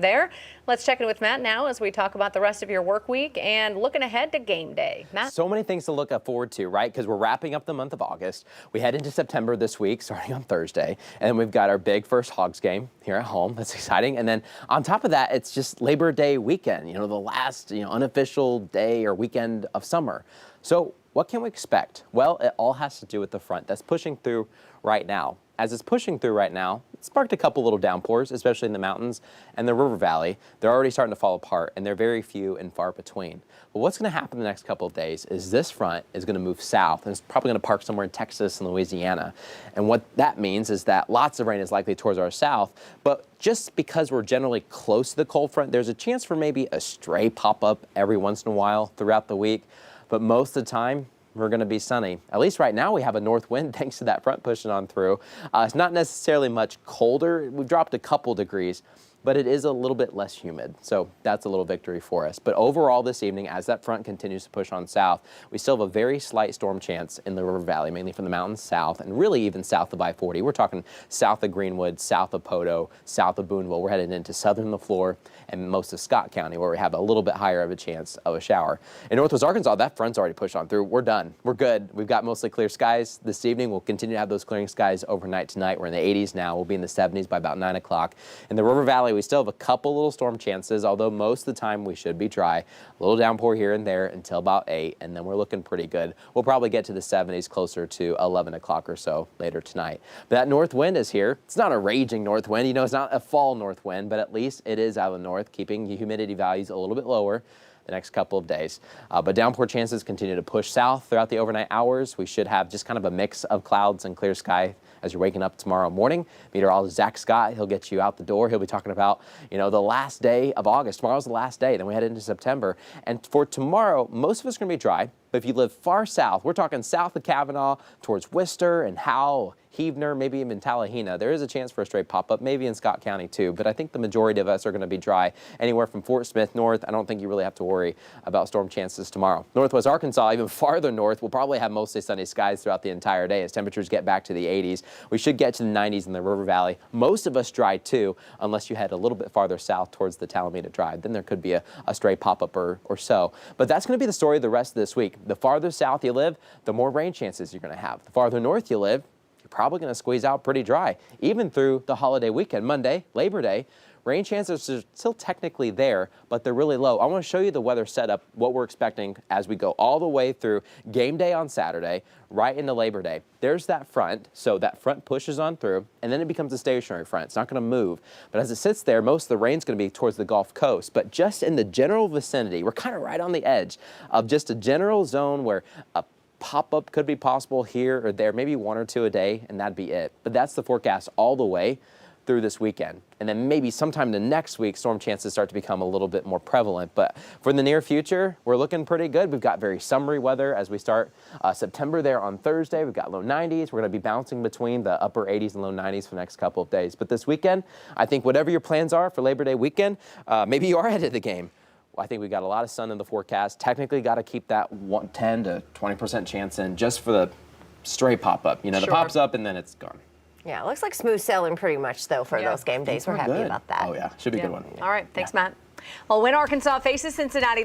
There. Let's check in with Matt now as we talk about the rest of your work week and looking ahead to game day. Matt? So many things to look forward to, right? Because we're wrapping up the month of August. We head into September this week, starting on Thursday. And we've got our big first Hogs game here at home. That's exciting. And then on top of that, it's just Labor Day weekend, the last, unofficial day or weekend of summer. So what can we expect? Well, it all has to do with the front that's pushing through right now. As it's pushing through right now, it sparked a couple little downpours, especially in the mountains and the river valley. They're already starting to fall apart, and they're very few and far between. But what's going to happen the next couple of days is this front is going to move south, and it's probably going to park somewhere in Texas and Louisiana. And what that means is that lots of rain is likely towards our south, but just because we're generally close to the cold front, there's a chance for maybe a stray pop-up every once in a while throughout the week. But most of the time, we're going to be sunny. At least right now we have a north wind thanks to that front pushing on through. It's not necessarily much colder. We've dropped a couple degrees, but it is a little bit less humid. So that's a little victory for us. But overall this evening, as that front continues to push on south, we still have a very slight storm chance in the river valley, mainly from the mountains south and really even south of I-40. We're talking south of Greenwood, south of Poto, south of Boonville. We're headed into southern LaFleur and most of Scott County, where we have a little bit higher of a chance of a shower. In Northwest Arkansas, that front's already pushed on through. We're done. We're good. We've got mostly clear skies this evening. We'll continue to have those clearing skies overnight tonight. We're in the 80s now. We'll be in the 70s by about 9 o'clock. In the river valley, we still have a couple little storm chances, although most of the time we should be dry. A little downpour here and there until about 8, and then we're looking pretty good. We'll probably get to the 70s closer to 11 o'clock or so later tonight. But that north wind is here. It's not a raging north wind. It's not a fall north wind, but at least it is out of the north, keeping the humidity values a little bit lower the next couple of days. But downpour chances continue to push south throughout the overnight hours. We should have just kind of a mix of clouds and clear sky as you're waking up tomorrow morning. Meteorologist Zach Scott, he'll get you out the door. He'll be talking about, the last day of August. Tomorrow's the last day. Then we head into September. And for tomorrow, most of us are going to be dry. But if you live far south, we're talking south of Kavanaugh towards Worcester and Howell, Heavener, maybe even Tallahena, there is a chance for a straight pop-up, maybe in Scott County too. But I think the majority of us are going to be dry anywhere from Fort Smith north. I don't think you really have to worry about storm chances tomorrow. Northwest Arkansas, even farther north, will probably have mostly sunny skies throughout the entire day as temperatures get back to the 80s. We should get to the 90s in the river valley. Most of us dry too, unless you head a little bit farther south towards the Talameda Drive. Then there could be a stray pop-up or so. But that's going to be the story of the rest of this week. The farther south you live, the more rain chances you're going to have. The farther north you live, you're probably going to squeeze out pretty dry, even through the holiday weekend. Monday, Labor Day, rain chances are still technically there, but they're really low. I want to show you the weather setup, what we're expecting as we go all the way through game day on Saturday, right into Labor Day. There's that front, so that front pushes on through, and then it becomes a stationary front. It's not going to move, but as it sits there, most of the rain's going to be towards the Gulf Coast, but just in the general vicinity, we're kind of right on the edge of just a general zone where a pop-up could be possible here or there, maybe 1 or 2 a day, and that'd be it. But that's the forecast all the way through this weekend. And then maybe sometime the next week, storm chances start to become a little bit more prevalent. But for the near future, we're looking pretty good. We've got very summery weather as we start September there on Thursday. We've got low 90s. We're going to be bouncing between the upper 80s and low 90s for the next couple of days. But this weekend, I think whatever your plans are for Labor Day weekend, maybe you are ahead of the game. I think we got a lot of sun in the forecast. Technically got to keep that 10 to 20% chance in just for the stray pop-up. The pops up and then it's gone. Yeah, it looks like smooth sailing pretty much, though, for those game days. We're happy about that. Oh, yeah. Should be a good one. All right. Thanks, Matt. Well, when Arkansas faces Cincinnati